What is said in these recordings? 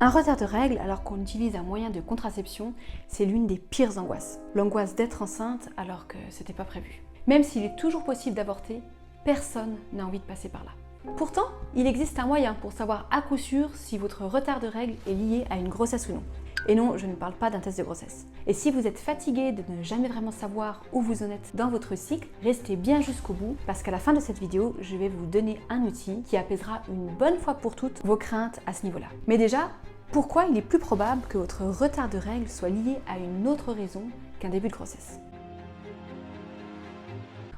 Un retard de règles alors qu'on utilise un moyen de contraception, c'est l'une des pires angoisses. L'angoisse d'être enceinte alors que c'était pas prévu. Même s'il est toujours possible d'avorter, personne n'a envie de passer par là. Pourtant, il existe un moyen pour savoir à coup sûr si votre retard de règles est lié à une grossesse ou non. Et non, je ne parle pas d'un test de grossesse. Et si vous êtes fatigué de ne jamais vraiment savoir où vous en êtes dans votre cycle, restez bien jusqu'au bout parce qu'à la fin de cette vidéo, je vais vous donner un outil qui apaisera une bonne fois pour toutes vos craintes à ce niveau-là. Mais déjà, pourquoi il est plus probable que votre retard de règles soit lié à une autre raison qu'un début de grossesse?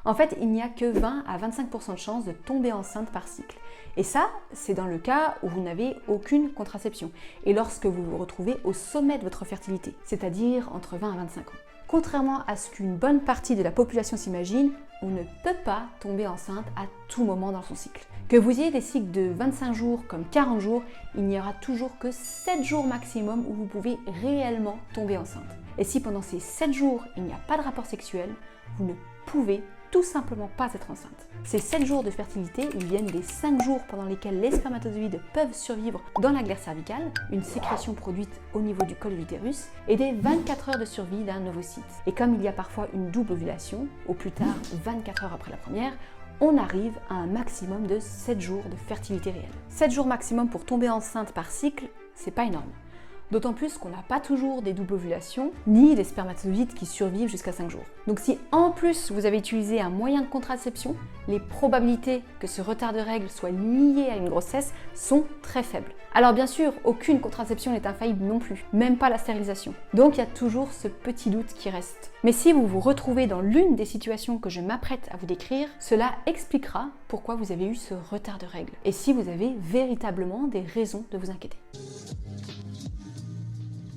En fait, il n'y a que 20 à 25% de chances de tomber enceinte par cycle. Et ça, c'est dans le cas où vous n'avez aucune contraception et lorsque vous vous retrouvez au sommet de votre fertilité, c'est-à-dire entre 20 à 25 ans. Contrairement à ce qu'une bonne partie de la population s'imagine, on ne peut pas tomber enceinte à tout moment dans son cycle. Que vous ayez des cycles de 25 jours comme 40 jours, il n'y aura toujours que 7 jours maximum où vous pouvez réellement tomber enceinte. Et si pendant ces 7 jours, il n'y a pas de rapport sexuel, vous ne pouvez tout simplement pas être enceinte. Ces 7 jours de fertilité, ils viennent des 5 jours pendant lesquels les spermatozoïdes peuvent survivre dans la glaire cervicale, une sécrétion produite au niveau du col de l'utérus, et des 24 heures de survie d'un ovocyte. Et comme il y a parfois une double ovulation, au plus tard 24 heures après la première, on arrive à un maximum de 7 jours de fertilité réelle. 7 jours maximum pour tomber enceinte par cycle, c'est pas énorme. D'autant plus qu'on n'a pas toujours des doubles ovulations, ni des spermatozoïdes qui survivent jusqu'à 5 jours. Donc si en plus vous avez utilisé un moyen de contraception, les probabilités que ce retard de règles soit lié à une grossesse sont très faibles. Alors bien sûr, aucune contraception n'est infaillible non plus, même pas la stérilisation. Donc il y a toujours ce petit doute qui reste. Mais si vous vous retrouvez dans l'une des situations que je m'apprête à vous décrire, cela expliquera pourquoi vous avez eu ce retard de règles et si vous avez véritablement des raisons de vous inquiéter.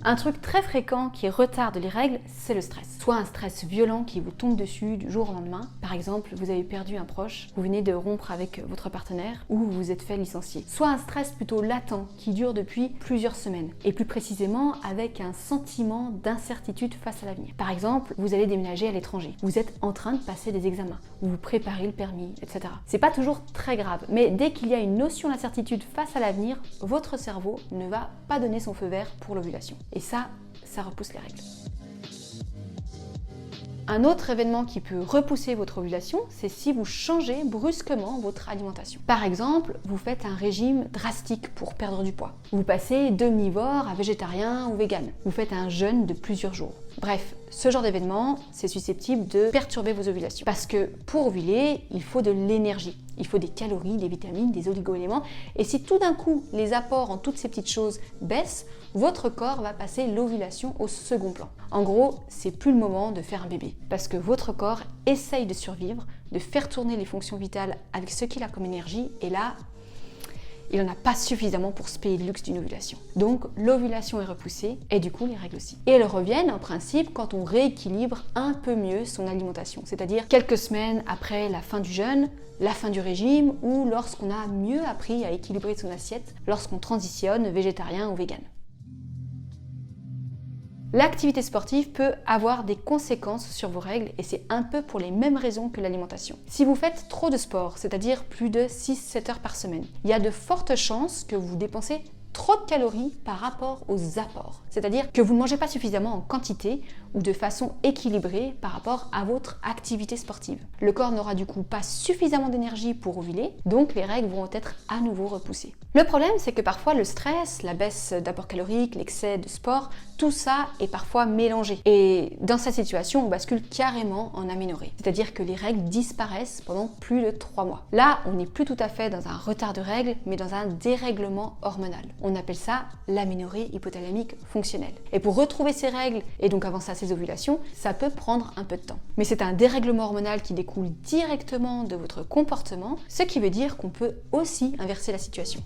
Un truc très fréquent qui retarde les règles, c'est le stress. Soit un stress violent qui vous tombe dessus du jour au lendemain. Par exemple, vous avez perdu un proche, vous venez de rompre avec votre partenaire ou vous vous êtes fait licencier. Soit un stress plutôt latent qui dure depuis plusieurs semaines. Et plus précisément avec un sentiment d'incertitude face à l'avenir. Par exemple, vous allez déménager à l'étranger. Vous êtes en train de passer des examens. Vous préparez le permis, etc. C'est pas toujours très grave, mais dès qu'il y a une notion d'incertitude face à l'avenir, votre cerveau ne va pas donner son feu vert pour l'ovulation. Et ça repousse les règles. Un autre événement qui peut repousser votre ovulation, c'est si vous changez brusquement votre alimentation. Par exemple, vous faites un régime drastique pour perdre du poids. Vous passez d'omnivore à végétarien ou vegan. Vous faites un jeûne de plusieurs jours. Bref, ce genre d'événement, c'est susceptible de perturber vos ovulations. Parce que pour ovuler, il faut de l'énergie. Il faut des calories, des vitamines, des oligo-éléments. Et si tout d'un coup, les apports en toutes ces petites choses baissent, votre corps va passer l'ovulation au second plan. En gros, c'est plus le moment de faire un bébé. Parce que votre corps essaye de survivre, de faire tourner les fonctions vitales avec ce qu'il a comme énergie. Et là, il n'en a pas suffisamment pour se payer le luxe d'une ovulation. Donc l'ovulation est repoussée et du coup les règles aussi. Et elles reviennent en principe quand on rééquilibre un peu mieux son alimentation, c'est-à-dire quelques semaines après la fin du jeûne, la fin du régime ou lorsqu'on a mieux appris à équilibrer son assiette, lorsqu'on transitionne végétarien ou vegan. L'activité sportive peut avoir des conséquences sur vos règles et c'est un peu pour les mêmes raisons que l'alimentation. Si vous faites trop de sport, c'est-à-dire plus de 6-7 heures par semaine, il y a de fortes chances que vous dépensez trop de calories par rapport aux apports. C'est-à-dire que vous ne mangez pas suffisamment en quantité ou de façon équilibrée par rapport à votre activité sportive. Le corps n'aura du coup pas suffisamment d'énergie pour ovuler, donc les règles vont être à nouveau repoussées. Le problème, c'est que parfois le stress, la baisse d'apport calorique, l'excès de sport, tout ça est parfois mélangé. Et dans cette situation, on bascule carrément en aménorrhée. C'est-à-dire que les règles disparaissent pendant plus de 3 mois. Là, on n'est plus tout à fait dans un retard de règles, mais dans un dérèglement hormonal. On appelle ça l'aménorrhée hypothalamique fonctionnelle. Et pour retrouver ces règles, et donc avant ça ses ovulations, ça peut prendre un peu de temps. Mais c'est un dérèglement hormonal qui découle directement de votre comportement, ce qui veut dire qu'on peut aussi inverser la situation.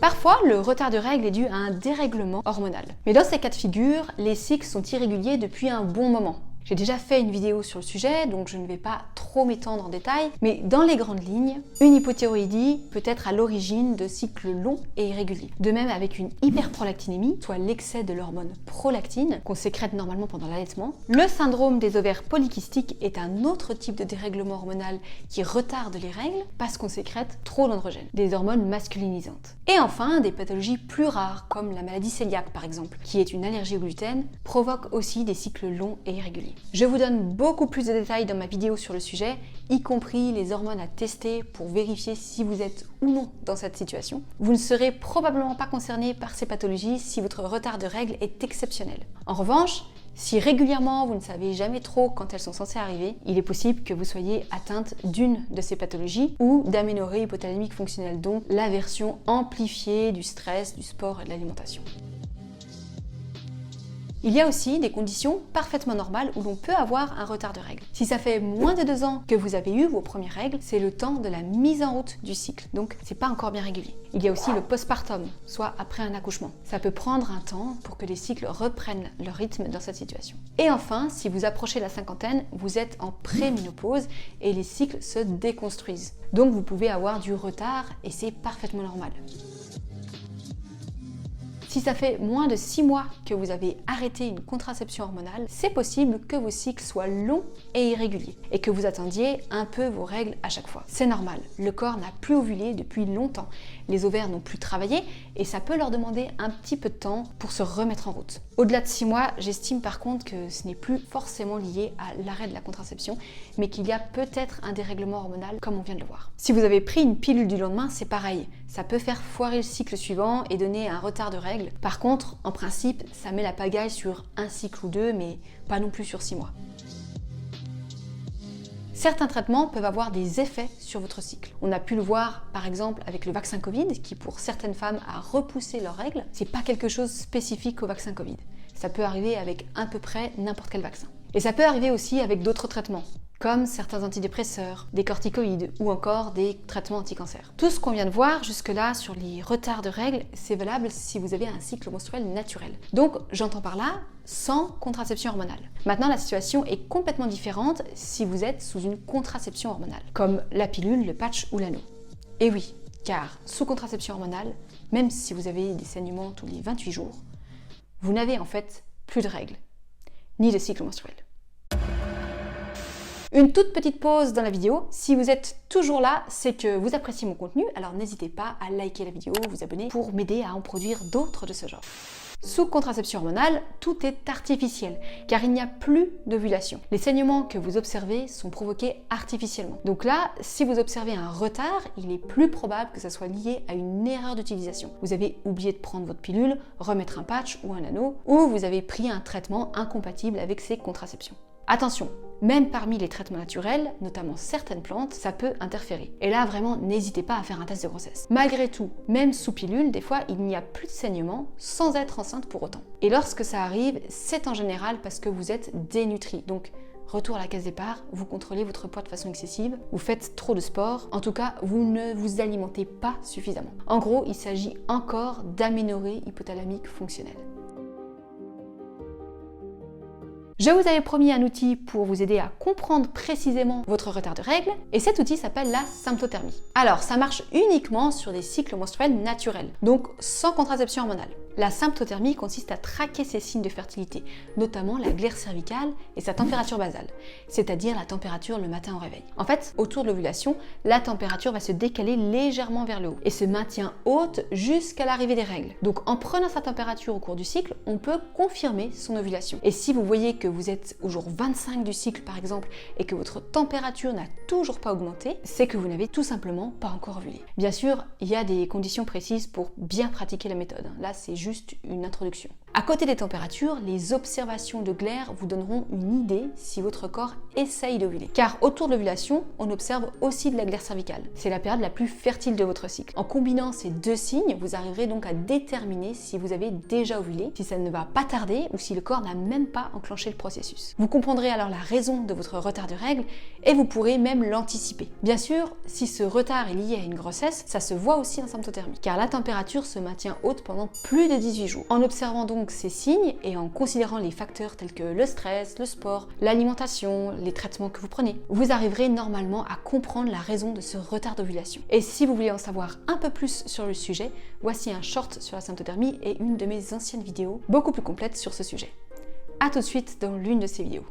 Parfois, le retard de règles est dû à un dérèglement hormonal. Mais dans ces cas de figure, les cycles sont irréguliers depuis un bon moment. J'ai déjà fait une vidéo sur le sujet, donc je ne vais pas trop m'étendre en détail, mais dans les grandes lignes, une hypothyroïdie peut être à l'origine de cycles longs et irréguliers. De même avec une hyperprolactinémie, soit l'excès de l'hormone prolactine, qu'on sécrète normalement pendant l'allaitement. Le syndrome des ovaires polykystiques est un autre type de dérèglement hormonal qui retarde les règles parce qu'on sécrète trop d'androgènes, des hormones masculinisantes. Et enfin, des pathologies plus rares, comme la maladie cœliaque par exemple, qui est une allergie au gluten, provoquent aussi des cycles longs et irréguliers. Je vous donne beaucoup plus de détails dans ma vidéo sur le sujet, y compris les hormones à tester pour vérifier si vous êtes ou non dans cette situation. Vous ne serez probablement pas concerné par ces pathologies si votre retard de règles est exceptionnel. En revanche, si régulièrement vous ne savez jamais trop quand elles sont censées arriver, il est possible que vous soyez atteinte d'une de ces pathologies ou d'aménorrhée hypothalamique fonctionnelle, donc la version amplifiée du stress, du sport et de l'alimentation. Il y a aussi des conditions parfaitement normales où l'on peut avoir un retard de règles. Si ça fait moins de 2 ans que vous avez eu vos premières règles, c'est le temps de la mise en route du cycle, donc c'est pas encore bien régulier. Il y a aussi le postpartum, soit après un accouchement. Ça peut prendre un temps pour que les cycles reprennent leur rythme dans cette situation. Et enfin, si vous approchez la cinquantaine, vous êtes en préménopause et les cycles se déconstruisent. Donc vous pouvez avoir du retard et c'est parfaitement normal. Si ça fait moins de 6 mois que vous avez arrêté une contraception hormonale, c'est possible que vos cycles soient longs et irréguliers et que vous attendiez un peu vos règles à chaque fois. C'est normal, le corps n'a plus ovulé depuis longtemps, les ovaires n'ont plus travaillé et ça peut leur demander un petit peu de temps pour se remettre en route. Au-delà de 6 mois, j'estime par contre que ce n'est plus forcément lié à l'arrêt de la contraception, mais qu'il y a peut-être un dérèglement hormonal comme on vient de le voir. Si vous avez pris une pilule du lendemain, c'est pareil, ça peut faire foirer le cycle suivant et donner un retard de règles. Par contre, en principe, ça met la pagaille sur un cycle ou 2, mais pas non plus sur 6 mois. Certains traitements peuvent avoir des effets sur votre cycle. On a pu le voir par exemple avec le vaccin Covid qui pour certaines femmes a repoussé leurs règles. C'est pas quelque chose spécifique au vaccin Covid. Ça peut arriver avec à peu près n'importe quel vaccin. Et ça peut arriver aussi avec d'autres traitements, comme certains antidépresseurs, des corticoïdes ou encore des traitements anti-cancer. Tout ce qu'on vient de voir jusque-là sur les retards de règles, c'est valable si vous avez un cycle menstruel naturel. Donc j'entends par là sans contraception hormonale. Maintenant, la situation est complètement différente si vous êtes sous une contraception hormonale, comme la pilule, le patch ou l'anneau. Et oui, car sous contraception hormonale, même si vous avez des saignements tous les 28 jours, vous n'avez en fait plus de règles, ni de cycle menstruel. Une toute petite pause dans la vidéo. Si vous êtes toujours là, c'est que vous appréciez mon contenu, alors n'hésitez pas à liker la vidéo, vous abonner pour m'aider à en produire d'autres de ce genre. Sous contraception hormonale, tout est artificiel, car il n'y a plus d'ovulation. Les saignements que vous observez sont provoqués artificiellement. Donc là, si vous observez un retard, il est plus probable que ça soit lié à une erreur d'utilisation. Vous avez oublié de prendre votre pilule, remettre un patch ou un anneau, ou vous avez pris un traitement incompatible avec ces contraceptions. Attention, même parmi les traitements naturels, notamment certaines plantes, ça peut interférer. Et là, vraiment, n'hésitez pas à faire un test de grossesse. Malgré tout, même sous pilule, des fois, il n'y a plus de saignement sans être enceinte pour autant. Et lorsque ça arrive, c'est en général parce que vous êtes dénutri. Donc, retour à la case départ, vous contrôlez votre poids de façon excessive, vous faites trop de sport, en tout cas, vous ne vous alimentez pas suffisamment. En gros, il s'agit encore d'aménorrhée hypothalamique fonctionnelle. Je vous avais promis un outil pour vous aider à comprendre précisément votre retard de règles, et cet outil s'appelle la symptothermie. Alors, ça marche uniquement sur des cycles menstruels naturels, donc sans contraception hormonale. La symptothermie consiste à traquer ses signes de fertilité, notamment la glaire cervicale et sa température basale, c'est-à-dire la température le matin au réveil. En fait, autour de l'ovulation, la température va se décaler légèrement vers le haut et se maintient haute jusqu'à l'arrivée des règles. Donc en prenant sa température au cours du cycle, on peut confirmer son ovulation. Et si vous voyez que vous êtes au jour 25 du cycle par exemple et que votre température n'a toujours pas augmenté, c'est que vous n'avez tout simplement pas encore ovulé. Bien sûr, il y a des conditions précises pour bien pratiquer la méthode. Là, c'est juste une introduction. À côté des températures, les observations de glaire vous donneront une idée si votre corps essaye d'ovuler. Car autour de l'ovulation, on observe aussi de la glaire cervicale. C'est la période la plus fertile de votre cycle. En combinant ces deux signes, vous arriverez donc à déterminer si vous avez déjà ovulé, si ça ne va pas tarder ou si le corps n'a même pas enclenché le processus. Vous comprendrez alors la raison de votre retard de règles et vous pourrez même l'anticiper. Bien sûr, si ce retard est lié à une grossesse, ça se voit aussi en symptothermie, car la température se maintient haute pendant plus de 18 jours. En observant donc donc ces signes et en considérant les facteurs tels que le stress, le sport, l'alimentation, les traitements que vous prenez, vous arriverez normalement à comprendre la raison de ce retard d'ovulation. Et si vous voulez en savoir un peu plus sur le sujet, voici un short sur la symptothermie et une de mes anciennes vidéos beaucoup plus complète sur ce sujet. A tout de suite dans l'une de ces vidéos.